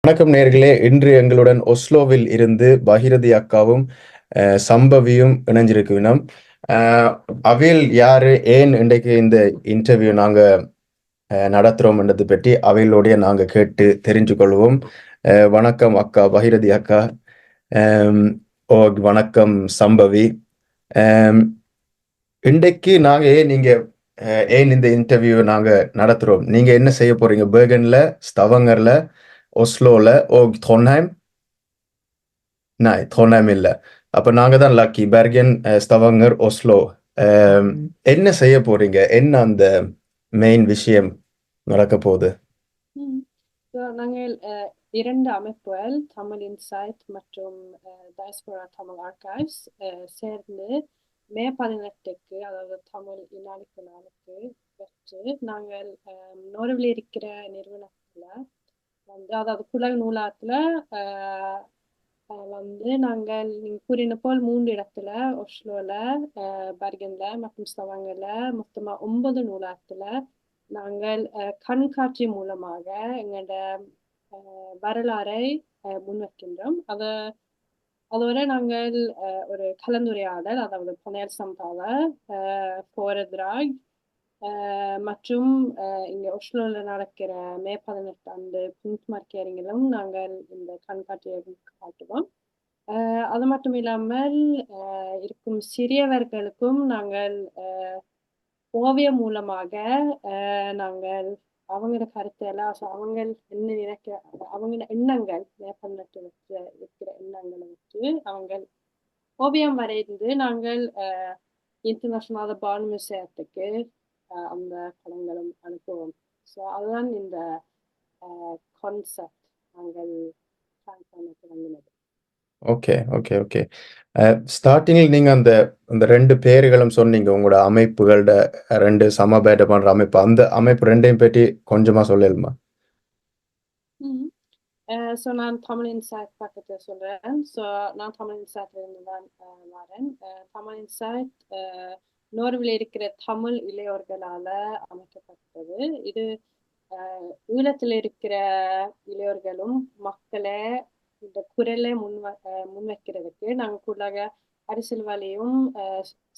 வணக்கம் நேர்களே, இன்று எங்களுடன் ஒஸ்லோவில் இருந்து பகிரதி அக்காவும் சம்பவியும் இணைஞ்சிருக்கணும். அவையில் யாரு ஏன் இன்றைக்கு இந்த இன்டர்வியூ நாங்க நடத்துறோம்ன்றது பற்றி அவையிலோடைய நாங்க கேட்டு தெரிஞ்சு கொள்வோம். வணக்கம் அக்கா பகிரதி அக்கா. வணக்கம் சம்பவி. இன்றைக்கு நாங்க ஏன் இந்த இன்டர்வியூ நாங்க நடத்துறோம், நீங்க என்ன செய்ய போறீங்க? பெர்கன்ல, ஸ்டவங்கர்ல, ஒஸ்லோல ட்ரோன்ஹைம். ட்ரோன்ஹைம் இல்ல. அப்ப நாங்க தான் லக்கி. Bergen, ஸ்டவங்கர், Oslo. என்ன செய்ய போறீங்க? என்ன அந்த மெயின் விஷயம் நடக்க போகுது? நாங்கள் இரண்டு அமைப்புகள், தமிழ் இன்சைட் மற்றும் டயஸ்போரா தமிழ் ஆர்கைவ்ஸ் சேர்ந்து மே 18க்கு, அதாவது தமிழ் இந்நாளுக்கு நாளுக்கு பெற்று நாங்கள் நோர்வில் இருக்கிற நிறுவனத்துல அதாவது குலல் நூலாத்துல நாங்கள் நீங்க கூறின போல் 3 இடத்துல, ஒஸ்லோல, பர்கன்ல மற்றும் ஸ்டவங்கர்ல மொத்தமா 9 நூலாத்துல நாங்கள் கண்காட்சி மூலமாக எங்களோட வரலாறை முன்வைக்கின்றோம். அதோட நாங்கள் ஒரு கலந்துரையாடல், அதாவது புனர் சம்பாவ, போரத்ராக் மற்றும் இங்க ஒஸ்லோல நடக்கிற மே 18 புனித் மார்க்கேரிங்கிலும் நாங்கள் இந்த கண்காட்சியை காட்டுவோம். அது மட்டும் இல்லாமல் இருக்கும் சிறியவர்களுக்கும் நாங்கள் ஓவியம் மூலமாக நாங்கள் அவங்களோட கருத்தெல்லாம் அவங்க என்ன நினைக்க, அவங்க எண்ணங்கள் மேற்பண்ணட்டு வச்சு இருக்கிற எண்ணங்களை வச்சு அவங்க ஓவியம் வரைந்து நாங்கள் இன்டர்நேஷனல் பால் மியூசியத்துக்கு அந்த படங்களும் அனுப்புவோம். ஸோ அதுதான் இந்த கான்செப்ட் நாங்கள் பிளான் பண்ண தொடங்கினது. Okay, okay, okay. ஸ்டார்டிங்கில் நீங்க அந்த அந்த 2 பேர்களும் சொன்னீங்க. உங்களோட அமைப்புகளோட 2 சமபேத பண்ற அமைப்பு. அந்த அமைப்பு 2யும் பற்றி கொஞ்சமா சொல்லலுமா? ஸோ நான் தமிழ் இன்சைட் பக்கத்தை சொல்றேன். ஸோ நான் தமிழ் இன்சைட்ல இருந்து தான் வரேன். தமிழ் இன்சைட் நோர்வில் இருக்கிற தமிழ் இளையோர்களால அமைக்கப்பட்டது. இது ஈழத்தில் இருக்கிற இளையோர்களும் மக்களை இந்த குரலை முன்வைக்கிறதுக்கு நாங்கள் கூடாக அரசியல்வாதியும்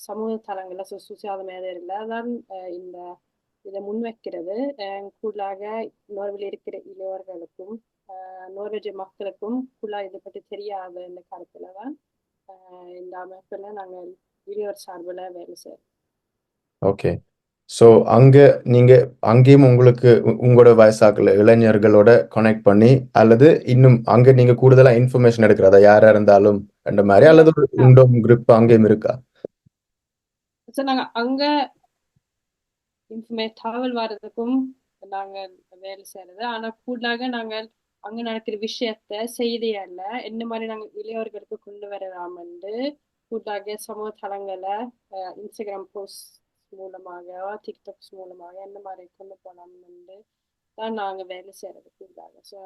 சமூக தளங்கள்ல சுசியாத மேதைகள்ல தான் இந்த இதை முன்வைக்கிறது. கூடாக நோர்வில் இருக்கிற இளையோர்களுக்கும் நோர்வேஜ் மக்களுக்கும் ஃபுல்லா இதை பற்றி தெரியாத இந்த காலத்துல தான் இந்த அமைப்புல நாங்கள் இளையோர் சார்பில் வேலை செய்யறோம். ஓகே. ஸோ நீங்க அங்கேயும் உங்களுக்கு உங்களோட வயசாக்கள் இளைஞர்களோட கனெக்ட் பண்ணி, அல்லது இன்னும் அங்க நீங்க கூடுதலா இன்ஃபர்மேஷன் எடுக்கிறதா? யாரா இருந்தாலும் அந்த மாதிரி, அல்லது ஒரு உண்டோம் குரூப் அங்கேயும் இருக்கா? நாங்க அங்க தகவல் வர்றதுக்கும் நாங்கள் வேலை செய்யறது. ஆனா கூடுதலாக நாங்கள் அங்க நடக்கிற விஷயத்த செய்தியல்ல என்ன மாதிரி நாங்கள் இளையோர்களுக்கு கொண்டு வரலாம் என்று கூடுதலாக சமூக தளங்களை இன்ஸ்டாகிராம் போஸ்ட் மூலமாக, டிக்டாக்ஸ் மூலமாக என்ன மாதிரி கொண்டு போகலாம் என்று தான் நாங்க வேலை செய்யறது கூடுதலாக. ஸோ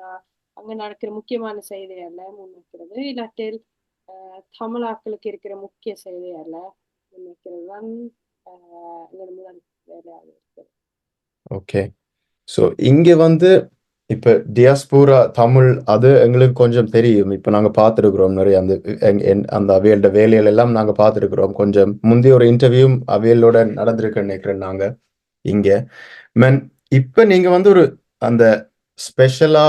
அங்க நடக்கிற முக்கியமான செய்தியல்ல முன்வைக்கிறது, இல்லாட்டில் தமிழாக்களுக்கு இருக்கிற முக்கிய செய்தியல்ல முன்வைக்கிறது தான் எங்களோட முதல் வேலையாக இருக்குது. ஓகே. ஸோ இங்க இப்ப டியாஸ்போரா தமிழ் அது எங்களுக்கு கொஞ்சம் தெரியும். இப்ப நாங்க பார்த்துருக்கிறோம் நிறைய அந்த அவியலோட வேலைகள் எல்லாம் நாங்க பார்த்துருக்கிறோம். கொஞ்சம் முந்தைய ஒரு இன்டர்வியூவும் அவியலோட நடந்திருக்குன்னு நினைக்கிறேன் நாங்க இங்க. மேன் இப்ப நீங்க ஒரு அந்த ஸ்பெஷலா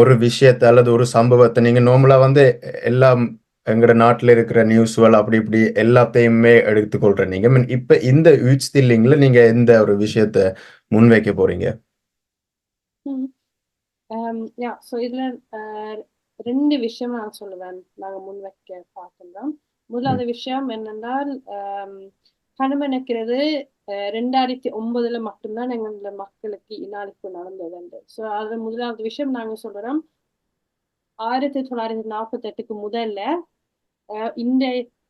ஒரு விஷயத்தை அல்லது ஒரு சம்பவத்தை நீங்க நார்மலா எல்லாம் எங்கட நாட்டுல இருக்கிற நியூஸ்கள் அப்படி இப்படி எல்லாத்தையுமே எடுத்துக்கொள்ற நீங்க இப்ப இந்த யூத்ஸ்டில்லிங்ல நீங்க எந்த ஒரு விஷயத்த முன்வைக்க போறீங்க? ஸோ இதுல 2 விஷயம் நான் சொல்லுவேன் நாங்க முன்வைக்க பார்க்கின்றோம். முதலாவது விஷயம் என்னென்றால் கணவனுக்கிறது 2009 மட்டும்தான் எங்களோட மக்களுக்கு இந்நாளுக்கு நடந்தது. ஸோ அது முதலாவது விஷயம் நாங்க சொல்றோம். 1948க்கு முதல்ல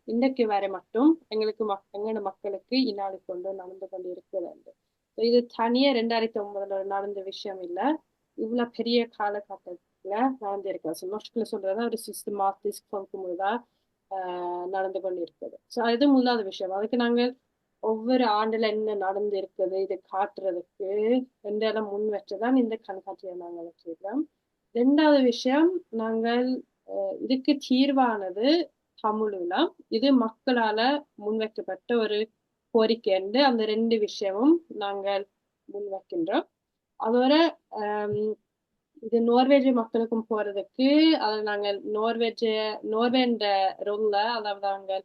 இன்றைக்கு வரை மட்டும் எங்களோட மக்களுக்கு இந்நாளுக்கு கொண்டு நடந்து கொண்டு இருக்கிறது. இது தனியா 2009 நடந்த விஷயம் இல்ல, இவ்வளவு பெரிய காலகட்டத்துல நடந்திருக்கு. நோஷ்குல சொல்றதா ஒரு சிஸ்டமாட்டிக் நடந்து கொண்டு இருக்குது. ஸோ அது முதலாவது விஷயம். அதுக்கு நாங்கள் ஒவ்வொரு ஆண்டுல என்ன நடந்திருக்குது இது காட்டுறதுக்கு ரெண்டெல்லாம் முன் வச்சுதான் இந்த கண்காட்சியை நாங்கள் வச்சிருக்கோம். 2வது விஷயம், நாங்கள் இதுக்கு தீர்வானது தமிழுலாம். இது மக்களால முன்வைக்கப்பட்ட ஒரு கோரிக்கை என்று அந்த 2 விஷயமும் நாங்கள் முன்வைக்கின்றோம். அதோட இது நோர்வேஜ் மக்களுக்கும் போறதுக்கு அதை நாங்கள் நோர்வேன்ற ரோல்ல, அதாவது நாங்கள்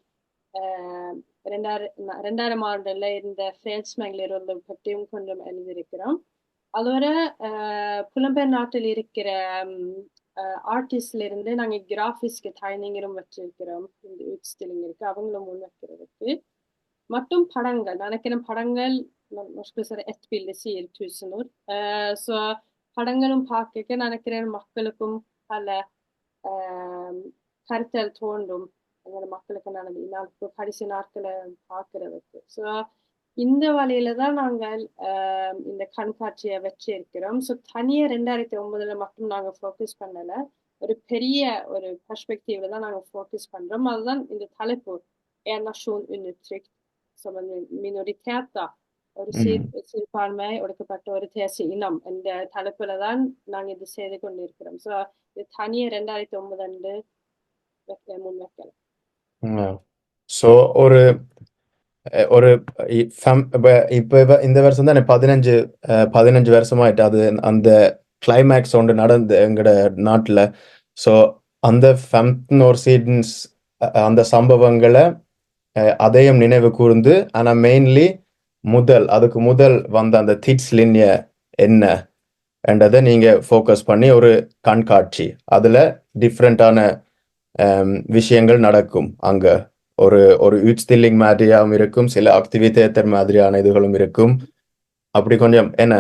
2000 ஆண்டுல இருந்த பிரெஞ்சு மகளிர் பற்றியும் கொஞ்சம் எழுதியிருக்கிறோம். அதோட புலம்பெயர் நாட்டில் இருக்கிற ஆர்டிஸ்ட்ல இருந்து நாங்க கிராஃபிக்ஸ்க்கு டைனிங்கரும் வச்சிருக்கிறோம். இந்த உட்ஸ்டில்லிங் இருக்கு, அவங்களும் முன் வைக்கிறதுக்கு. மற்றும் படங்கள், நினைக்கிறேன் படங்கள் ett bilde sier 1000 ord. Så படங்களும் பார்க்க நினைக்கிறேன் மக்களுக்கும் பல கருத்தல் தோன்றும் எங்களோட மக்களுக்கு நடந்து கடைசி நாட்களை பார்க்கறதுக்கு. ஸோ இந்த வழியில தான் நாங்கள் இந்த கண்காட்சியை வச்சிருக்கிறோம். ஸோ தனியா 2009 மட்டும் நாங்கள் ஃபோக்கஸ் பண்ணல, ஒரு பெரிய ஒரு பெர்ஸ்பெக்டிவ்ல தான் நாங்கள் ஃபோக்கஸ் பண்றோம். அதுதான் இந்த தலைப்பு En nation undertryckt som en minoritet தான், ஒரு சிறுபான்மை ஒடுக்கப்பட்ட ஒரு தேசிய இனம் என்ற தலைப்புல தான் நாங்க இது செய்து கொண்டிருக்கிறோம். ஸோ இது தனியா 2009 முன்வைக்கல. ஸோ ஒரு ஒரு இப்ப இந்த வருஷம் தான் 15 வருஷமாயிட்டு அது அந்த கிளைமேக்ஸ் ஒன்று நடந்து எங்கட நாட்டுல. ஸோ அந்த ஃபெம்னோர்சீடன்ஸ் அந்த சம்பவங்களை அதையும் நினைவு கூர்ந்து, ஆனா மெயின்லி அதுக்கு முதல் வந்த அந்த திட்ஸ் லினிய என்ன என்றதை நீங்க ஃபோக்கஸ் பண்ணி ஒரு கண்காட்சி, அதுல டிஃப்ரெண்டான விஷயங்கள் நடக்கும். அங்க ஒரு உட்ஸ்டில்லிங் மாதிரியாகவும் இருக்கும், சில ஆக்டிவிட்டேட்டர் மாதிரியான இதுகளும் இருக்கும். அப்படி கொஞ்சம் என்ன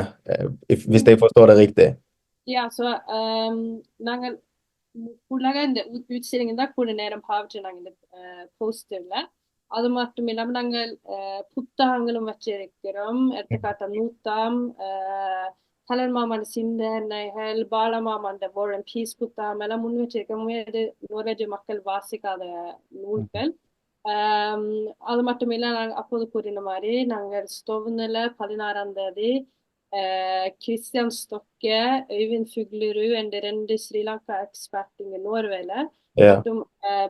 hvis det forstår det riktig. Ja, så நாங்கள் இந்த உட்ஸ்டில்லிங் தான் கூட நேரம் பாவிச்சு நாங்கள் இந்த போஸ்டர்ல. அது மட்டும் இல்லாம நாங்கள் புத்தகங்களும் வச்சிருக்கிறோம். எடுத்துக்காட்ட நூத்தாம், கலன்மாமன் சிந்தனைகள், பாலமாமன் வார் அண்ட் பீஸ் புத்தகம் எல்லாம் முன் வச்சிருக்கோம். இது நோர்வேஜ் மக்கள் வாசிக்காத நூல்கள். அது மட்டும் இல்ல, நாங்கள் அப்போது கூறின மாதிரி நாங்கள் ஸ்டோவ்னில் 16ஆம் தேதி கிறிஸ்டியன் ஸ்டொக்கே, Øyvind Fuglerud என்ற 2 ஸ்ரீலங்கா எக்ஸ்பர்ட் இங்க நோர்வேல மற்றும்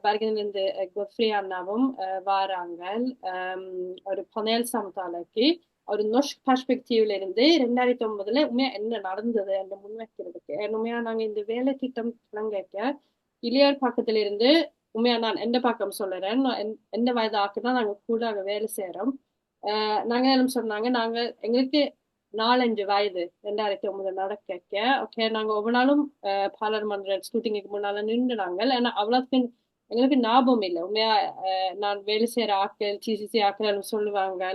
பர்கனிலிருந்து கோஃப்ரி அண்ணாவும் வாராங்க ஒரு பனேல் சமதாலைக்கு ஒரு நோர்ஸ்க் பெர்ஸ்பெக்டிவ்ல இருந்து 2009 உண்மையா என்ன நடந்தது என்று முன்வைக்கிறதுக்கு. உண்மையா நாங்க இந்த வேலை திட்டம் தொடங்க இளையோர் பக்கத்துல இருந்து உண்மையா நான் எந்த பக்கம் சொல்லுறேன், எந்த வயது ஆக்குதான் நாங்க கூட வேலை செய்யறோம். நாங்க என்ன சொன்னாங்க, நாங்க எங்களுக்கு 4-5 வயது 2009 நடக்க. ஓகே, நாங்க ஒவ்வொரு நாளும் பாராளுமன்ற ஸ்கூட்டிங்க்கு முன்னால நின்றுனாங்க. ஏன்னா அவ்வளவுக்கு எங்களுக்கு ஞாபகம் இல்லை. உண்மையா நான் வேலை செய்யற ஆட்கள் டிசிசி ஆட்கள் சொல்லுவாங்க,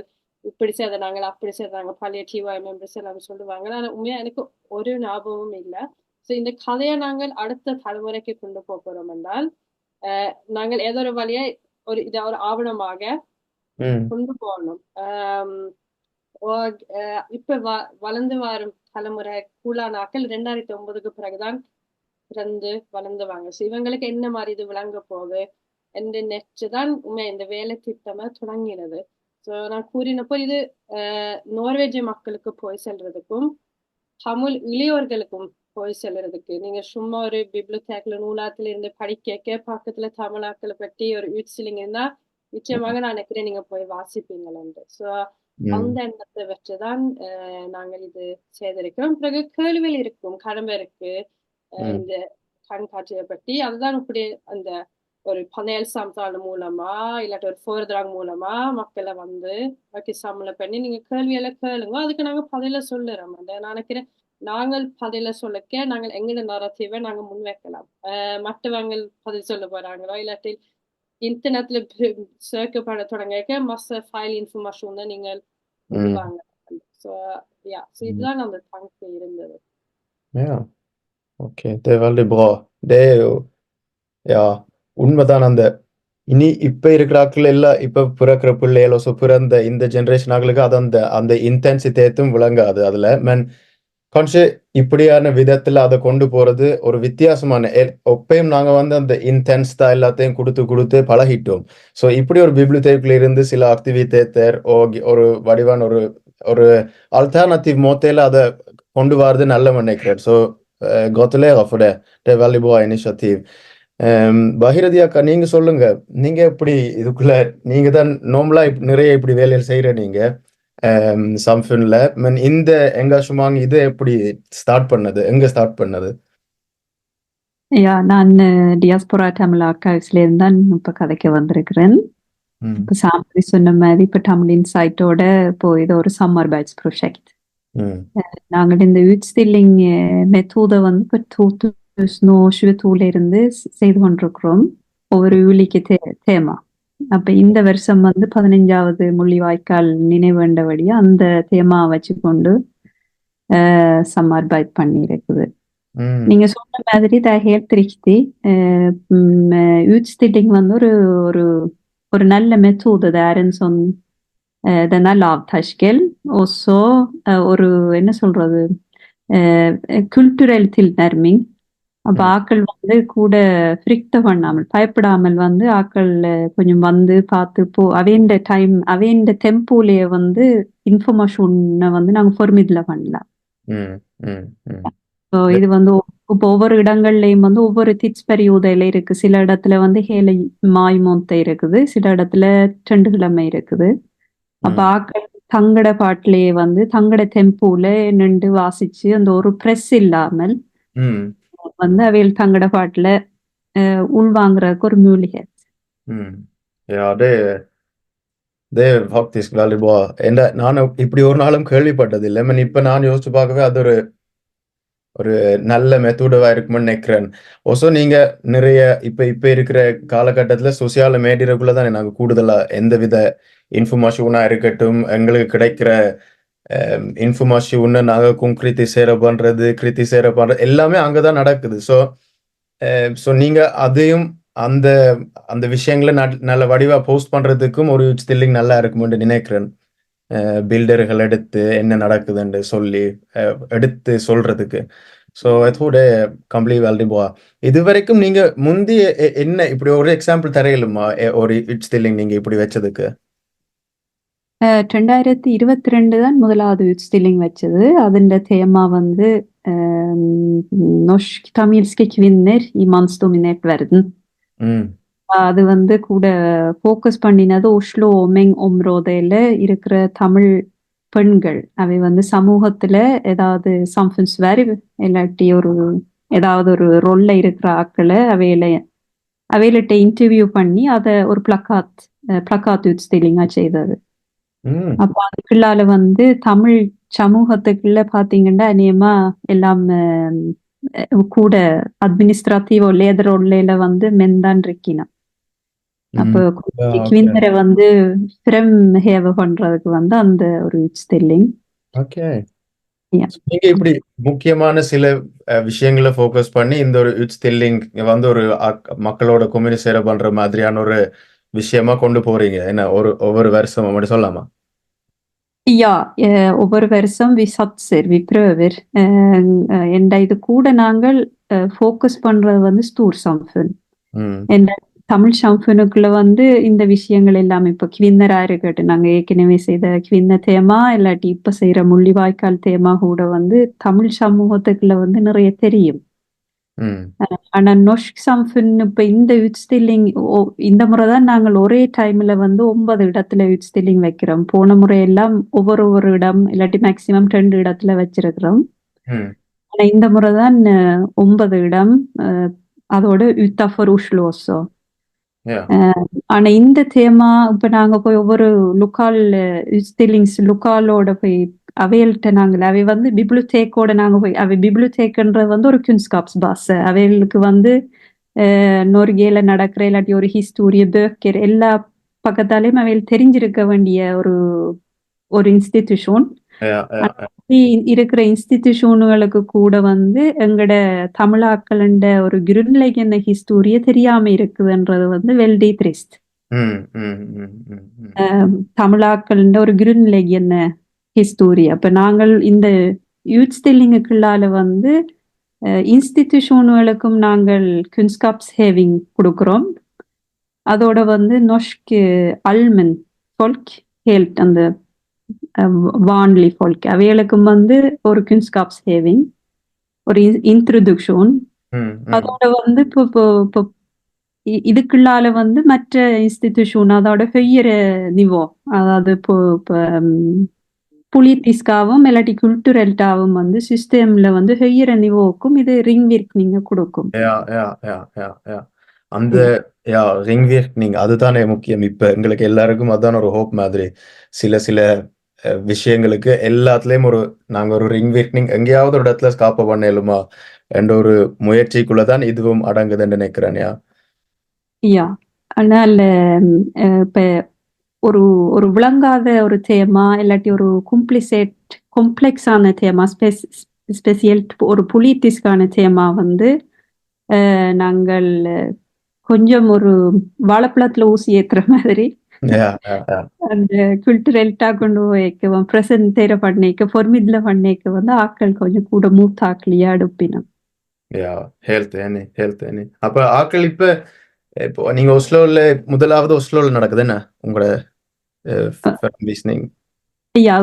இப்படி செய்தாங்க அப்படி செய்தாங்க, பழைய டிஒய் மெம்பர்ஸ் எல்லாம் சொல்லுவாங்க. ஆனா உண்மையா எனக்கு ஒரு ஞாபகமும் இல்லை. ஸோ இந்த கதையை நாங்கள் அடுத்த தலைமுறைக்கு கொண்டு போறோம் என்றால் நாங்கள் ஏதோ ஒரு வழியா இதை ஒரு ஆவணமாக கொண்டு போகணும். இப்ப வளர்ந்து வரும் தலைமுறை கூழானாக்கள் 2009க்கு பிறகுதான் பிறந்து வளர்ந்துவாங்க. ஸோ இவங்களுக்கு என்ன மாதிரி இது விளங்க போகுது என்று நெச்சுதான் உண்மை இந்த வேலை திட்டமா தொடங்கினது. ஸோ நான் கூறினப்போ இது நோர்வேஜ் மக்களுக்கு போய் செல்றதுக்கும் தமிழ் இளையோர்களுக்கும் போய் செல்றதுக்கு, நீங்க சும்மா ஒரு பிப்ளியோதேக்ல நூலாத்துல இருந்து படிக்க பக்கத்துல தமிழாக்களை பற்றி ஒரு உட்ஸ்டில்லிங் இருந்தா நிச்சயமாக நான் நினைக்கிறேன் நீங்க போய் வாசிப்பீங்களேன்னு. ஸோ அந்த எண்ணத்தை வச்சுதான் நாங்கள் இது செய்திருக்கிறோம். பிறகு கேள்விகள் இருக்கும், கடமை இருக்கு இந்த கண்காட்சியை பற்றி. அதுதான் இப்படி அந்த ஒரு பனேல் சம்சால் மூலமா இல்லாட்டி ஒரு ஃபோர்திராங் மூலமா மக்களை வந்து சம்மளை பண்ணி நீங்க கேள்வியெல்லாம் கேளுங்க, அதுக்கு நாங்க பதில சொல்லுறோம். நான் நினைக்கிறேன் நாங்கள் பதில சொல்லக்க நாங்கள் எங்களோட நரேட்டிவை நாங்க முன்வைக்கலாம். மற்றவங்க பதில் சொல்ல போறாங்களோ இல்லாட்டி இன்டர்நெட்ல சர்ச் பண்ண தொடங்க மற்ற ஃபைல் இன்ஃபர்மேஷன் தான் நீங்கள் வாங்க. ஸோ இதுதான் அந்த tanke இருந்தது. Ja, okej, det är väldigt bra. Det är ju உண்மைதான். அந்த இப்ப இருக்கிற ஆட்கள் எல்லாம் இப்ப பிறக்கிற பிள்ளைகளோ பிறந்த இந்த ஜெனரேஷன் ஆட்களுக்கு அது அந்த இன்டென்சிட்டேத்தும் விளங்காது. அதுல கொஞ்சம் இப்படியான விதத்துல அதை கொண்டு போறது ஒரு வித்தியாசமான ஒப்பையும் நாங்க வந்து அந்த இன்டென்ஸ் தான் எல்லாத்தையும் கொடுத்து கொடுத்து பழகிட்டோம். ஸோ இப்படி ஒரு பிப்ளியோதேக்ல இருந்து சில ஆக்டிவிட்டேட்டர் ஒரு வடிவான ஒரு ஒரு alternativ måte அதை கொண்டு வரது நல்ல நினைக்கிறேன். So gratulerer for det. Det är väldigt bra initiativ. Bagirathi அக்கா, நீங்க சொல்லுங்க. நீங்க எப்படி இதுக்குள்ள நீங்க தான் நார்மலா நிறைய இப்படி வேலைகள் செய்யற நீங்க சம்ஃபன்ல இந்த எங்காஜ்மெண்ட் இது எப்படி ஸ்டார்ட் பண்ணது? எங்க ஸ்டார்ட் பண்ணது? நான் டியாஸ்போரா தமிழ் ஆர்கைவ்ஸ்ல இருந்து தான் இப்ப கதைக்க வந்திருக்கிறேன். இப்ப சாமி சொன்ன மாதிரி இப்ப தமிழ் இன்சைட்டோட இப்போ இது ஒரு சம்மர் பேட்ச் ப்ரொஜெக்ட். நாங்கள் இந்த உட்ஸ்tilling மெத்தோட வந்து இப்போ 2022ல இருந்து செய்து கொண்டிருக்கிறோம். ஒவ்வொரு ஊழிக்கு தேமா. அப்ப இந்த வருஷம் வந்து 15வது முள்ளிவாய்க்கால் நினைவேண்டபடியா அந்த தேமா வச்சுக்கொண்டு சம்மர் பேட்ச் பண்ணி இருக்குது. நீங்க சொன்ன மாதிரி det är helt riktigt. Utställning வந்து ஒரு நல்ல method. Det är en sån den är lavtröskel och så ஒரு என்ன சொல்றது kulturell tillnärming. அப்ப ஆக்கள் வந்து கூட ஃப்ரிக்ட் பண்ணாமல் பயப்படாமல் வந்து ஆக்கள் கொஞ்சம் வந்து பார்த்து அவைண்ட டெம்போலயே வந்து இன்ஃபர்மேஷனை வந்து நாங்க ஃபொர்மிட்ல பண்ணலாம். இது வந்து இப்போ ஒவ்வொரு இடங்கள்லயும் வந்து ஒவ்வொரு திட்ஸ் பெரியோதையில இருக்கு. சில இடத்துல வந்து ஹேலை மாய் மொத்த இருக்குது, சில இடத்துல 2 கிழமை இருக்குது. அப்ப ஆக்கள் தங்கட பாட்டிலேயே வந்து தங்கட டெம்போல நின்று வாசிச்சு அந்த ஒரு பிரஸ் இல்லாமல் வந்து அவையில் தங்கட பாட்டுல உள்வாங்குறதுக்கு ஒரு மூலிகை. Ja, det är faktiskt väldigt bra. நானும் இப்படி ஒரு நாளும் கேள்விப்பட்டது இல்லை. இப்ப நான் யோசிச்சு பார்க்கவே அது ஒரு நல்ல மெத்தோடவா இருக்கும்னு நினைக்கிறேன். ஒசோ நீங்க நிறைய இப்ப இருக்கிற காலகட்டத்துல சோசியல் மீடியாக்குள்ள தானே நாங்க கூடுதலா எந்தவித இன்ஃபர்மேஷனா இருக்கட்டும், எங்களுக்கு கிடைக்கிற இன்ஃபர்மேஷன் நாங்க கிரிட்டிசேர பண்றது எல்லாமே அங்கதான் நடக்குது. ஸோ நீங்க அதையும் அந்த விஷயங்களை நல்ல வடிவா போஸ்ட் பண்றதுக்கும் ஒரு ஸ்டில்லிங் நல்லா இருக்கும்னு நினைக்கிறேன். பில்டர்கள் எடுத்து என்ன நடக்குதுன்னு சொல்லி எடுத்து சொல்றதுக்கு. ஸோ அதோட கம்ப்ளீட் வேல்டிபா. இது வரைக்கும் நீங்க முந்தைய என்ன இப்படி ஒரு எக்ஸாம்பிள் தரையிலுமா ஒரு ஸ்டில்லிங் நீங்க இப்படி வச்சதுக்கு? 2022 தான் முதலாவது utställning வச்சது. അതിന്റെ தேமா வந்து norsk-tamilske kvinnor i mansdominerad världen. அது வந்து கூட ஃபோக்கஸ் பண்ணினது ஒஸ்லோ ஒமெங் områdeல இருக்கிற தமிழ் பெண்கள். அவை வந்து சமூகத்துல ஏதாவது சம்ஃபன்ஸ்வர்வ் இல்லாட்டி ஏதாவது ஒரு ரோல்ல இருக்கிற ஆக்களை அவையிலிட்ட இன்டர்வியூ பண்ணி அதை ஒரு பிளக்காத் utställingா செய்தது. அப்ப அதுக்குள்ளால வந்து தமிழ் சமூகத்துக்குள்ள பாத்தீங்கன்னா அநேகமா எல்லாம் கூட அட்மினிஸ்ட்ரேட்டிவ் லேதர் ரோல்ல வந்து மென்தான் இருக்கணும். அப்போ குவிந்தரை வந்து ஃப்ரம் ஹேவ பண்றதுக்கு வந்து அந்த ஒரு utställning. ஓகே. நீங்க இப்படி முக்கியமான சில விஷயங்களை ஃபோக்கஸ் பண்ணி இந்த ஒரு utställning வந்து ஒரு மக்களோட கம்யூனிகேட் பண்ற மாதிரியான ஒரு விஷயமா கொண்டு போறீங்க. என்ன ஒவ்வொரு வருஷம் அப்படி சொல்லலாமா? Ja, ஒவ்வொரு வருஷம் vi satsar, vi prövar. இது கூட நாங்கள் ஃபோக்கஸ் பண்றது வந்து ஸ்டூர் சம்ஃபன். தமிழ் சம்ஃபனுக்குள்ள வந்து இந்த விஷயங்கள் எல்லாம் இப்ப கிவின்னரா இருக்கட்டும், நாங்க ஏற்கனவே செய்த கிவின்ன தேமா இல்லாட்டி இப்ப செய்யற முள்ளிவாய்க்கால் தேமா கூட வந்து தமிழ் சமூகத்துக்குள்ள வந்து நிறைய தெரியும். ஆனா நொஷ்க் சம்ஃபன் இப்ப இந்த utställning இந்த முறைதான் நாங்கள் ஒரே டைம்ல வந்து 9 இடத்துல utställning வைக்கிறோம். போன முறையெல்லாம் ஒவ்வொரு இடம் இல்லாட்டி மேக்சிமம் 2 இடத்துல வச்சிருக்கிறோம். ஆனா இந்த முறைதான் 9 இடம், அதோட utanför Oslo också. ஆனா இந்த தேமா இப்ப நாங்க போய் ஒவ்வொரு லோக்கல் utställings லோக்கலோட போய் அவைகள்கிட்ட அவை வந்து பிப்ளியோதேக்கோட நாங்க போய் பிப்ளியோதேக்ன்றது வந்து ஒரு குன்ஸ்காப்ஸ்பாஸ். அவைகளுக்கு வந்து நொர்கேல நடக்கிற இல்லாட்டி ஒரு ஹிஸ்டோரிய பேக்கர் எல்லா பக்கத்தாலையும் அவைகள் தெரிஞ்சிருக்க வேண்டிய ஒரு இன்ஸ்டிடியூஷன். இருக்கிற இன்ஸ்டிடியூஷனுகளுக்கு கூட வந்து எங்கட தமிழாக்களண்ட ஒரு கிருன்லைகன ஹிஸ்டோரிய தெரியாம இருக்குதுன்றது வந்து வெல்டி த்ரிஸ்ட். தமிழாக்களண்ட ஒரு கிருன்லைகன ஹிஸ்டோரி. அப்ப நாங்கள் இந்த utställingக்குள்ளால வந்து இன்ஸ்டிடியூஷனுகளுக்கும் நாங்கள் குன்ஸ்காப்ஸ்ஹேவிங் கொடுக்கிறோம். அதோட வந்து norsk allmenn folk helt அந்த vanlig folk அவைகளுக்கும் வந்து ஒரு குன்ஸ்காப்ஸ்ஹேவிங், ஒரு இன்ட்ரோடக்ஷன். அதோட வந்து இப்போ இதுக்குள்ளால வந்து மற்ற இன்ஸ்டிடியூஷன் அதோட ஹெய்யர நிவோ, அதாவது இப்போ புலிட்டிஸ்காவும் இல்லாட்டி குல்ட்டுரல்டாவும் வந்து சிஸ்டம்ல வந்து ஹெய்யர நிவோக்கும் இது ரிங்விர்க் நீங்க கொடுக்கும். அந்த ரிங்விர்க்னிங் அதுதானே முக்கியம். இப்ப எங்களுக்கு எல்லாருக்கும் அதான் ஒரு ஹோப் மாதிரி. சில விஷயங்களுக்கு எல்லாத்துலயும் நாங்க ஒரு ரிங்விர்க்னிங் எங்கேயாவது ஒரு இடத்துல ஸ்காப்ப பண்ணலுமா என்ற ஒரு முயற்சிக்குள்ளதான் இதுவும் அடங்குதுன்னு நினைக்கிறேன். ஆனால் இப்ப ஒரு விளங்காத ஒரு தேமா இல்லாட்டி ஒரு காம்ப்ளெக்ஸான தேமா, ஸ்பெஷல் ஒரு பொலிட்டிஸ்கான தேமா வந்து நாங்கள் கொஞ்சம் ஒரு வாழைப்பழத்துல ஊசி ஏத்துற மாதிரி அந்த குல்ட்டுரல்ட்டா கொண்டு வைக்கவும் பிரசன்டேர பண்ணேக்க பொர்மிட்ல பண்ணேக்க வந்து ஆக்கள் கொஞ்சம் கூட மூத்தாக்கலியா அடுப்பினம். ஹெல்த் அப்ப ஆக்கள் இப்போ நீங்க ஒஸ்லோல முதலாவது ஒஸ்லோல நடக்குது என்ன உங்களோட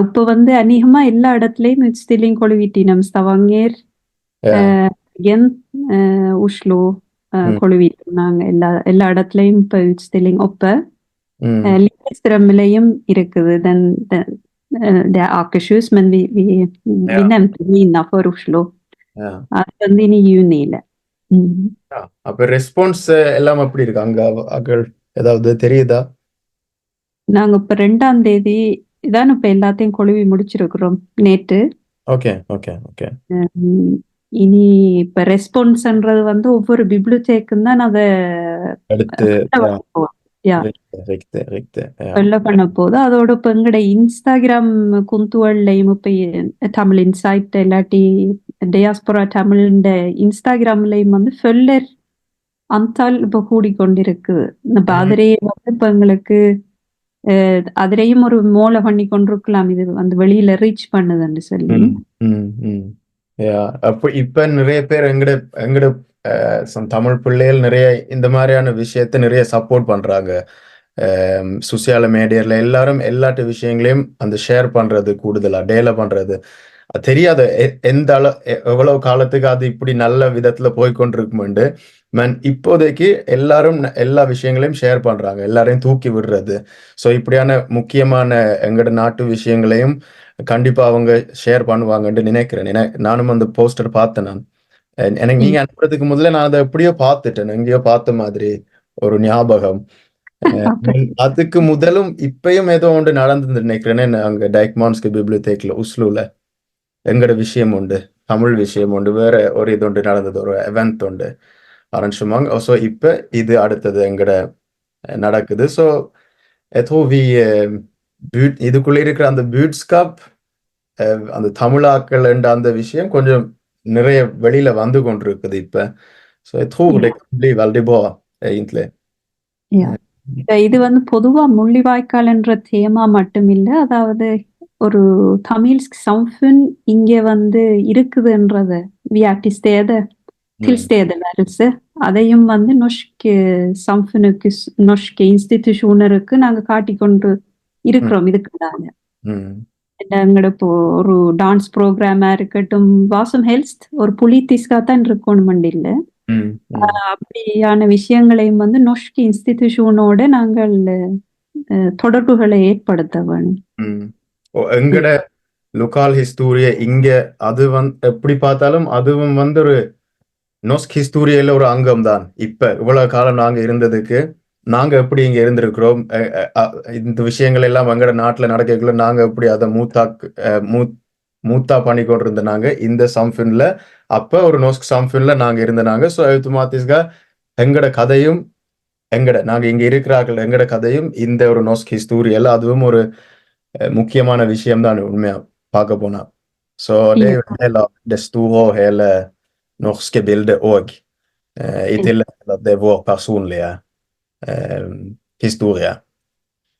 இப்ப வந்து அநேகமா எல்லா இடத்துலயும் utställning கொழுவிட்டினம். Stavanger, Bergen, Oslo கொழுவிட்டினம். நாங்க எல்லா இடத்துலயும் இப்ப utställning ஒப்ப Lillestrømலையும் இருக்குது. Then det är Akershus, men vi nämnde Nina för Oslo. அது வந்து இனி யூனியில. அப்ப ரெஸ்பான்ஸ் எல்லாம் எப்படி இருக்கு அங்க ஆக்கள் ஏதாவது தெரியுதா? நாங்க இப்ப 2ஆம் தேதி இதான் இப்ப எல்லாத்தையும் கொழுவி முடிச்சிருக்கிறோம் நேற்று. ஓகே. இனி இப்ப ரெஸ்பான்ஸ்ன்றது வந்து ஒவ்வொரு பிப்ளியோதேக்கும் தான் அதை எடுத்து வெள்ள பண்ண போகுது. அதோட இப்ப எங்கட இன்ஸ்டாகிராம் குந்துவள்ளையும் இப்ப தமிழ் இன்சைட் இல்லாட்டி டயாஸ்போரா தமிழ்ன்ற இன்ஸ்டாகிராம்லயும் வந்து ஃபெல்லர் அந்தால் இப்ப கூடிக்கொண்டிருக்கு. இப்ப அதிலேயே வந்து இப்ப எங்களுக்கு அதிலேயும் ஒரு மூளை பண்ணி கொண்டிருக்கலாம், இது வந்து வெளியில ரீச் பண்ணுதுன்னு சொல்லி. அப்ப இப்ப நிறைய பேர் எங்கட தமிழ் பிள்ளைகள் நிறைய இந்த மாதிரியான விஷயத்த நிறைய சப்போர்ட் பண்றாங்க. சோசியல் மீடியால எல்லாரும் எல்லாட்டு விஷயங்களையும் அந்த ஷேர் பண்றது, கூடுதலா டேல பண்றது. தெரியாத எவ்வளவு காலத்துக்கு அது இப்படி நல்ல விதத்துல போய்கொண்டிருக்குமெண்டு இப்போதைக்கு எல்லாரும் எல்லா விஷயங்களையும் ஷேர் பண்றாங்க, எல்லாரையும் தூக்கி விடுறது. ஸோ இப்படியான முக்கியமான எங்கட நாட்டு விஷயங்களையும் கண்டிப்பா அவங்க ஷேர் பண்ணுவாங்கன்னு நினைக்கிறேன். நானும் அந்த போஸ்டர் பார்த்தேன். எனக்கு நீங்க அனுப்புறதுக்கு முதல்ல நான் அதை எப்படியோ பார்த்துட்டேன், எங்கேயோ பார்த்த மாதிரி ஒரு ஞாபகம். அதுக்கு முதலும் இப்பயும் ஏதோ ஒன்று நடந்து நினைக்கிறேன்னு அங்க டைக்மான்ஸ்கி பிப்ளியோதேக்ல உஸ்லூல எங்கட விஷயம் உண்டு, தமிழ் விஷயம் உண்டு, வேற ஒரு இது ஒன்று நடந்தது, ஒரு event உண்டு அரேஞ்ச்மெண்ட். ஸோ இப்ப இது அடுத்தது எங்கட நடக்குது. ஸோ இதுக்குள்ள இருக்கிற அந்த பியூட்ஸ்காப், அந்த தமிழாக்கள் என்ற அந்த விஷயம் கொஞ்சம் நிறைய வெளியில வந்து கொண்டிருக்குது இப்ப. ஸோ இது வந்து பொதுவா முள்ளிவாய்க்கால் என்ற தேமா மட்டும் இல்ல, அதாவது ஒரு தமிழ் சம்ஃபன் இங்க வந்து இருக்குதுன்றத tilstedeværelse அதையும் வந்து norsk samfunனுக்கு norsk institutionருக்கு நாங்க காட்டிக்கொண்டு இருக்கிறோம். இதுக்குதாங்க எங்களோட இப்போ ஒரு டான்ஸ் ப்ரோக்ராமா இருக்கட்டும், வாசம் ஹெல்ஸ்ட் ஒரு பொலிட்டிஸ்கா தான் இருக்கணும் இல்ல, அப்படியான விஷயங்களையும் வந்து norsk இன்ஸ்டிடியூஷனோட நாங்கள் தொடர்புகளை ஏற்படுத்த வேணும். எங்கட லோக்கல் ஹிஸ்டோரிய இங்க அது எப்படி பார்த்தாலும் அதுவும் வந்து ஒரு நோஸ்க் ஹிஸ்டோரியில ஒரு அங்கம் தான். இப்ப இவ்வளவு காலம் நாங்க இருந்ததுக்கு நாங்க எப்படி இங்க இருந்திருக்கிறோம், இந்த விஷயங்கள் எல்லாம் எங்கட நாட்டுல நடக்கக்குள்ள நாங்க எப்படி அதை மூத்தா பண்ணி கொண்டு இருந்தனாங்க இந்த சம்ஃபின்ல. அப்ப ஒரு நோஸ்க் சம்ஃபின்ல நாங்க இருந்தனாங்க. ஸோ எழுத்துமாத்திஸ்கா எங்கட கதையும் நாங்க இங்க இருக்கிறார்கள் எங்கட கதையும் இந்த ஒரு நோஸ்க் ஹிஸ்டோரியல் அதுவும் ஒரு முக்கியமான விஷயம் தான் உண்மையா பார்க்க போனா. Så det er jo en del av det store og hele norske bildet òg, i tillegg til at det er vår personlige historie.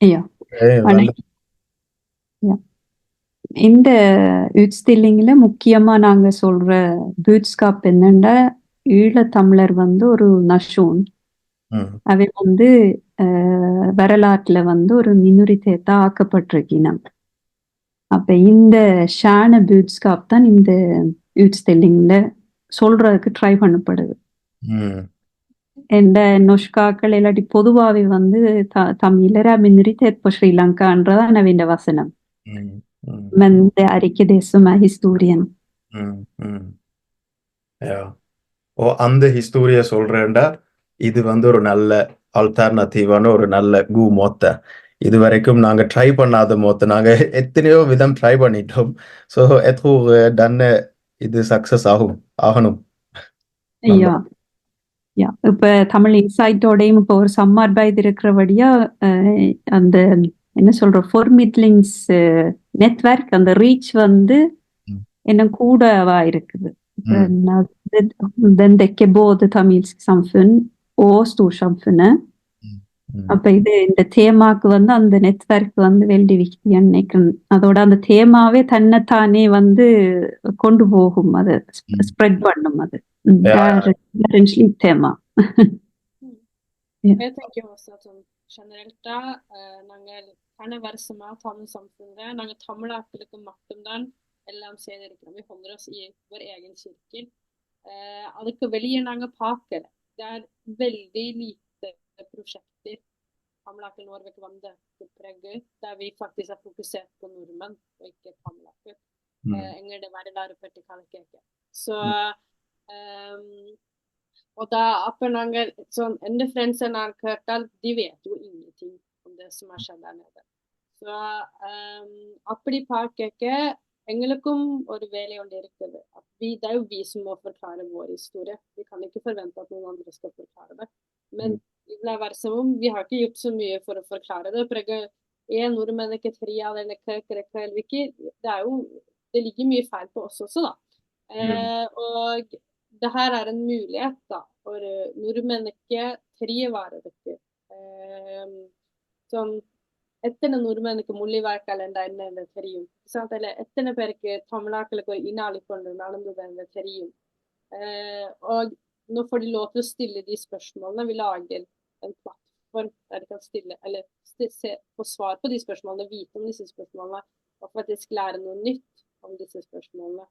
Ja. இந்த utstillingல முக்கியமா நாங்க சொல்ற budskap என்னன்னா ஈழத்தமிழர் வந்து ஒரு நஷூன். ம் அவை வந்து வரலாற்றுல வந்து ஒரு மினுரிட்டேட்டா ஆக்கப்பட்டிருக்கினம். அப்ப இந்த ஷான budskap தான் இந்த utstillingல சொல்றதுக்கு ட்ரை பண்ணப்படுது. ம் எந்த நொஷ்காக்கள் இல்லாட்டி பொதுவாவே வந்து தமிழரா மினுரிட்டேட் på Sri Lankaன்றதான் அவன் வசனம். ம் ம் Men det är ikke det som är historien. ம் ம் Ja. Och அந்த ஹிஸ்டோரிய சொல்றேன்டா இது வந்து ஒரு நல்ல ஆல்டர்னேட்டிவான ஒரு நல்ல மொத்த இது வரைக்கும் நாங்க ட்ரை பண்ணாத மொத்த நாங்க எத்தனையோ விதம் ட்ரை பண்ணிட்டோம் ஸோ எத்தோ டன்னு இது சக்சஸ் ஆகணும் நம்ம Ja, ja. இப்ப தமிழ் இன்சைட்டோடையும் இப்போ ஒரு சம்மர் பைத் இருக்கிறபடியா அந்த என்ன சொல்ற ஃபோர்மிட்லிங்ஸ் நெட்வொர்க் அந்த ரீச் வந்து ம், இன்னும் கூடவா இருக்குது. ம், Den dekker både tamilsk samfunn og storsamfunnet. ம், ம், அப்ப இந்த தேமாக்கு வந்து அந்த நெட்வொர்க் வந்து வெல்டி விக்தின்னு நினைக்கிறேன். அதோட அந்த தேமாவே தன்னைத்தானே வந்து கொண்டு போகும், அது ம். ஸ்ப்ரெட் பண்ணும் அது. Ja, Det er en slik tema. Mm. Ja. Jeg tenker også at sånn generelt da, நாங்கள் பல வருஷமா தமிழ் சமூகத்துல நாங்கள் தமிழாக்களுக்கு மட்டும்தான் எல்லாம் செய்திருக்கிறோம். Vi holder oss i vår egen sirkel. அதுக்கு வெளியே நாங்க பார்க்கல. Det er veldig lite prosjekter தமிழாக்கள் Norge vant Pregu, der vi faktisk har fokusert på nordmenn og ikke தமிழாக்கள். mm, எங்களோட வரலாறு பற்றி கணக்கேற்க. Så og da அப்ப நாங்க sånn எந்த ஃப்ரெண்ட்ஸை நான் கேட்டால் de vet jo ingenting om det som har skjedd der nede. Så அப்படி பார்க்க எங்களுக்கும் ஒரு வேலை ஒன்று இருக்குது. Det er jo vi som må forklare vår historie. Vi kan ikke forvente at noen andre skal forklare det. Men det vil være som om vi har ikke gjort så mye for å forklare det. Nordmenn ikke triad eller det ligger mye feil på oss også, da. Og det her er en mulighet da, for nordmenn ikke trivarer sånn எத்தனை நூறுமனுக்கு முள்ளிவாய்க்கால் என்ன தெரியும், எத்தனை பேருக்கு தமிழாக்களுக்கு ஒரு இனாளிக்கொண்டு நடந்தது தெரியும். Og nå får de lov til å stille de spørsmålene. Vi lager en plattform der de kan stille, eller få svar på de spørsmålene, vite om disse spørsmålene, og faktisk lære noe nytt om disse spørsmålene.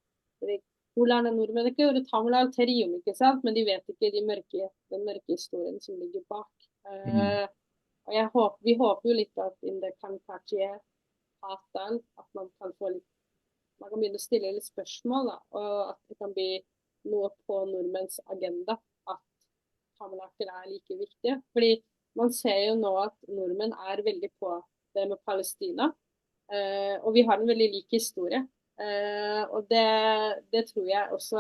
Hvordan er nordmenn ikke ഒരു தமிழால் தெரியும், ikke sant? Men de vet ikke den mørke historien som ligger bak. Og vi håper jo litt at in det kan kanskje avtale at man kan begynne å stille litt spørsmål, da, og at det kan bli noe på nordmenns agenda at tamilakter er like viktige. Fordi man ser jo nå at nordmenn er veldig på det med Palestina, og vi har en veldig lik historie. Og det tror jeg også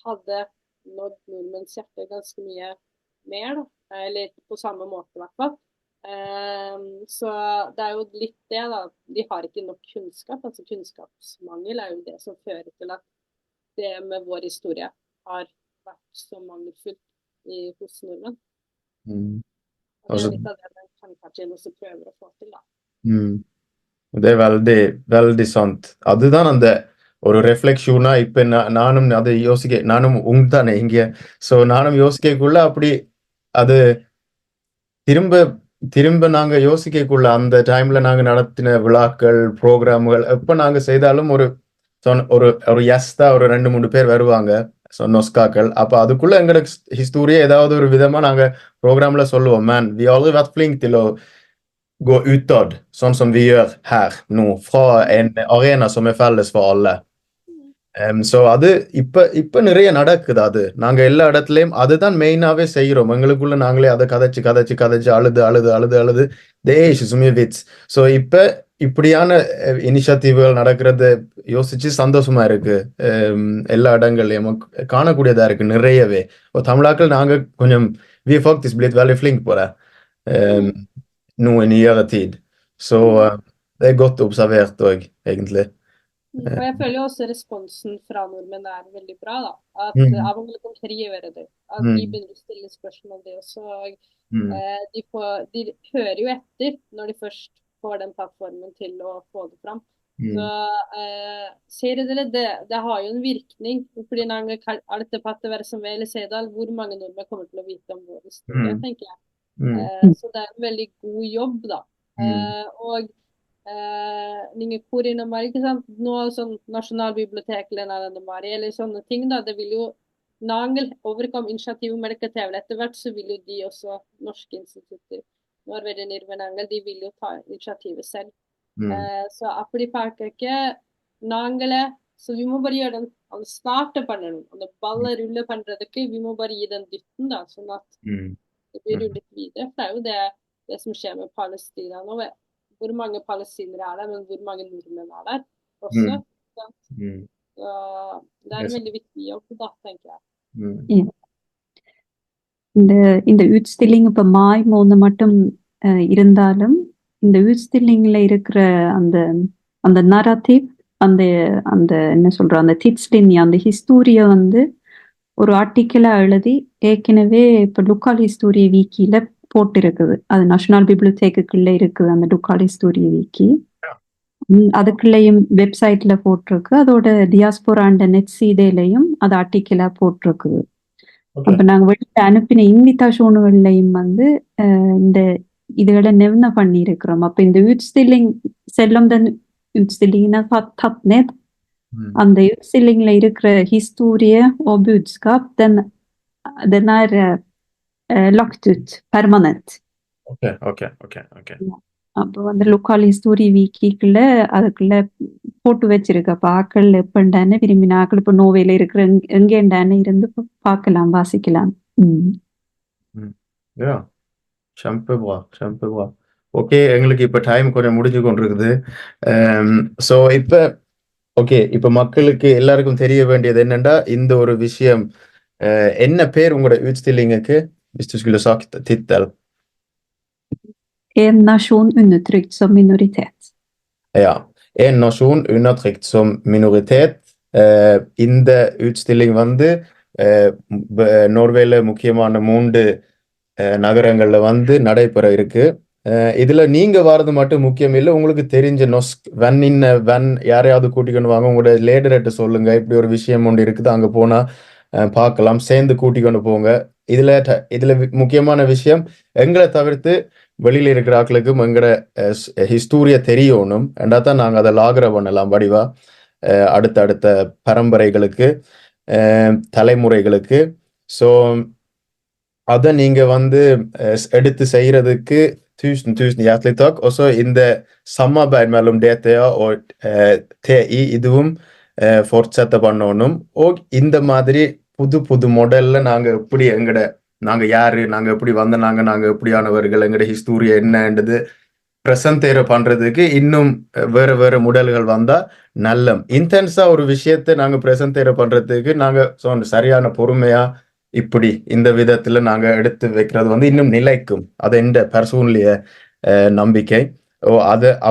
hadde nådd nordmenns hjerte ganske mye mer, da. Eller på samme måte i hvert fall. Så det er jo litt det da, de har ikke nok kunnskap, altså kunnskapsmangel er jo det som fører til at det med vår historie har vært så mangelfullt hos nordmenn. Og det er litt av det den kanskje også prøver å få til da. Det er veldig sant. அதுதான் அந்த ஒரு ரெஃப்ளெக்ஷனா இப்ப நானும் அதை நானும் தானே இங்க so நானும் யோசிக்கக்குள்ள அப்படி அது திரும்ப நாங்க யோசிக்கக்குள்ள அந்த டைம்ல நாங்க நடத்தின விழாக்கள் ப்ரோக்ராம்கள் எப்ப நாங்க செய்தாலும் ஒரு யஸ்தா ஒரு 2-3 பேர் வருவாங்க, நொஸ்காக்கள். அப்ப அதுக்குள்ள எங்களுக்கு ஹிஸ்டோரியா ஏதாவது ஒரு விதமா நாங்க ப்ரோக்ராம்ல சொல்லுவோம். Man, vi har aldri vært flink til å gå utad, sånn som vi gjør her nå, fra en arena som er felles for alle. Så அது இப்ப நிறைய நடக்குது. அது நாங்க எல்லா இடத்துலயும் அதுதான் மெயினாவே செய்யறோம். எங்களுக்குள்ள நாங்களே அதை கதைச்சு அழுது தேஷ் சுமிவிட்ஸ். ஸோ இப்படியான இனிஷியேட்டிவ்கள் நடக்கிறது யோசிச்சு சந்தோஷமா இருக்கு. எல்லா இடங்கள்லயும் காணக்கூடியதா இருக்கு நிறையவே. தமிழாக்கள் நாங்க கொஞ்சம் vi har faktisk blitt veldig flink på det nå i nyere tid. Så det er godt observert også, egentlig. Og jeg føler jo også responsen fra nordmenn er veldig bra, da. At av og til kommer det. At de begynner å stille spørsmål det også. De hører jo etter når de først får den plattformen til å få det fram. Så seriedele det har jo en virkning. Fordi når alle 10 år som vel Sedal, hvor mange nordmenn kommer til å vite om vår historie, tenker jeg. Så det er en veldig god jobb, da. Og Ninge Korina Mari, ikke sant? Nå sånn Nasjonalbiblioteket eller sånne ting, da, det vil jo Nangel overkom initiativet med det TV. Etter hvert så vil jo de også, norske institutter, Norvegian Nangel, de vil jo ta initiativet selv. Så appdi pakake Nangele, så vi må bare gjøre den, han starter på den, og det baller ruller på den, vi må bare gi den dytten, da, sånn at det blir rullet videre. For det er jo det som skjer med Palestina nå. Hvor mange palestinere er der, men hvor mange nordmenn er der også. Så det er en veldig viktig jobb, da, tenker jeg. இந்த உட்ஸ்டில்லிங் இப்ப மாய் மூணு மட்டும் இருந்தாலும் இந்த உட்ஸ்டில்லிங்ல இருக்கிற அந்த அந்த narrative அந்த அந்த என்ன சொல்றோம் அந்த திட்ஸ்டின் அந்த ஹிஸ்டோரிய வந்து ஒரு ஆர்டிக்கிளா எழுதி ஏற்கனவே இப்ப லுக்கால் ஹிஸ்டோரிய வீக்கில போட்டிருக்குது. அது நேஷனல் பிப்ளியோதேக்குள்ள இருக்குது அந்த லுக்கால் ஹிஸ்டோரிய வீக்கி. அதுக்குள்ளேயும் வெப்சைட்ல போட்டிருக்கு. அதோட டியாஸ்போரா அண்ட் நெட் சீடேலையும் அது ஆர்டிக்கிளா போட்டிருக்குது. அப்ப நாங்க வெளியில அனுப்பின இன்விடேஷன்கள்லையும் வந்து இந்த இதுகளை நெவன பண்ணி இருக்கிறோம். அப்ப இந்த உட்ஸ்டில்லிங் செல்லம் den utstillingen har tatt ned. அந்த utstillingல இருக்கிற historie og budskap, den er lagt ut permanent. Okay. அப்போ வந்து லோக்கல் ஹிஸ்டோரி வீக்கிக்குள்ள அதுக்குள்ள போட்டு வச்சிருக்க. அப்ப ஆக்கள் எப்பண்டானே விரும்பின ஆக்கள் இப்ப நோவேல இருக்கிற எங்கேண்டானே இருந்து பார்க்கலாம், வாசிக்கலாம். Kjempebra. Ok, எங்களுக்கு இப்ப டைம் கொஞ்சம் முடிஞ்சு கொண்டிருக்குது. ஸோ இப்ப மக்களுக்கு எல்லாருக்கும் தெரிய வேண்டியது என்னன்னா, இந்த ஒரு விஷயம் என்ன பேர் உங்களோட utstillingக்கு? Hvis du skulle sagt titel. En nasjon undertrykt som minoritet. Ja, en nasjon undertrykt som minoritet. இந்த utstilling வந்து நோர்வேல முக்கியமான 3 நகரங்கள்ல வந்து நடைபெற இருக்கு. இதுல நீங்க வாரது மட்டும் முக்கியம் இல்லை, உங்களுக்கு தெரிஞ்ச வென் யாரையாவது கூட்டிக்கொண்டு வாங்க, உங்களோட லேடர்கிட்ட சொல்லுங்க, இப்படி ஒரு விஷயம் ஒன்று இருக்குது, அங்க போனா பார்க்கலாம், சேர்ந்து கூட்டிக்கொண்டு போங்க. இதுல முக்கியமான விஷயம், எங்களை தவிர்த்து வெளியில இருக்கிற ஆட்களுக்கும் எங்கட ஹிஸ்டோரிய தெரியணும். தான் நாங்க அதை லாகர பண்ணலாம் வடிவா அடுத்த பரம்பரைகளுக்கு, தலைமுறைகளுக்கு. ஸோ அதை நீங்க வந்து எடுத்து செய்யறதுக்கு tusen hjertelig takk. Også இந்த samarbeid mellom DTA og TI இதுவும் fortsette பண்ணணும். og இந்த மாதிரி புது மாடல்ல நாங்க எப்படி நாங்க யாரு, நாங்க எப்படி வந்தனாங்க, நாங்க எப்படியானவர்கள், எங்கட ஹிஸ்டோரி என்னன்றது பிரசன்டேர பண்றதுக்கு இன்னும் வேற மாடல்கள் வந்தா நல்ல இன்டென்ஸா ஒரு விஷயத்தை நாங்க பிரசன்டேர பண்றதுக்கு நாங்க சரியான பொறுமையா இப்படி இந்த விதத்துல நாங்க எடுத்து வைக்கிறது வந்து இன்னும் நிலைக்கும். அது எந்த பர்சனலிய நம்பிக்கை.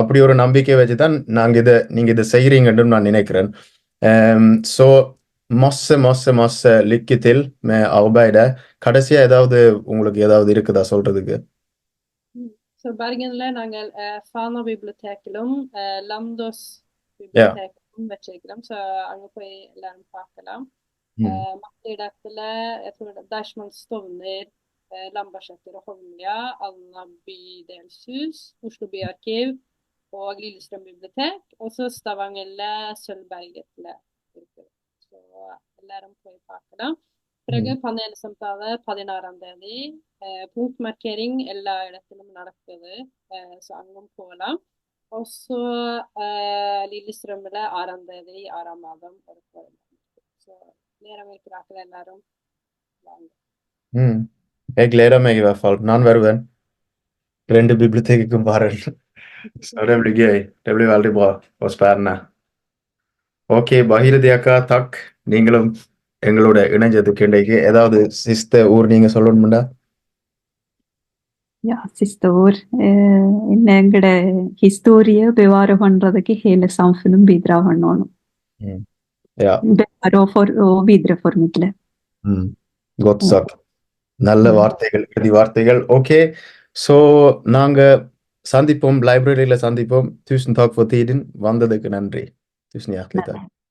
அப்படி ஒரு நம்பிக்கை வச்சுதான் நீங்க இதை செய்யறீங்கன்னு நான் நினைக்கிறேன். So masse lykke til med arbeidet. கடைசியா ஏதாவது உங்களுக்கு ஏதாவது இருக்குதா சொல்றதுக்கு? Så Bergenல நாங்கள் Fana bibliotekelum, Landos bibliotekelum வச்சிருக்கிறோம். Så அங்க போய் எல்லாரும் பார்க்கலாம். மற்ற இடத்துல jeg tror Deichman Stovner, Lambertseter og Holmlia, Alna bydelshus, Oslo byarkiv og Lillestrøm bibliotek, og så Stavangerle, Sølvbergetle. Så எல்லாரும் போய் பார்க்கலாம். பிறகு panel samtale 16ஆம் தேதி, punktmarkering எல்லா இடத்திலும் நடக்குது. Så அங்கும் போகலாம். Og så Lillestrømல 6ஆம் தேதி 6ஆம் மாதம் ஒரு கோயில். Så நேரம் இருக்கிறார்கள் எல்லாரும் வாங்க. Jeg gleder meg i hvert fall. நான் வருவேன். 2 bibliotekuக்கும் வரேன். Så det blir gøy. Det blir veldig bra og spennende. Ok, Bahirati அக்கா, takk. நீங்களும் எங்களோட இணைஞ்சதுக்கு இன்றைக்கு ஏதாவது சிஸ்ட ஊர் நீங்க சொல்லணும்டா? Ja, sista år. எங்கட ஹிஸ்டோரிய bevaர பண்றதுக்கு hele samfunnet bidrar பண்ணணும். Ja. Og videreformidle. Godt sagt. நல்ல வார்த்தைகள், இறுதி வார்த்தைகள். ஓகே, ஸோ நாங்க சந்திப்போம், லைப்ரரியில சந்திப்போம். Tusen tack för tiden. வந்ததுக்கு நன்றி. Tusen hjärtligt tack.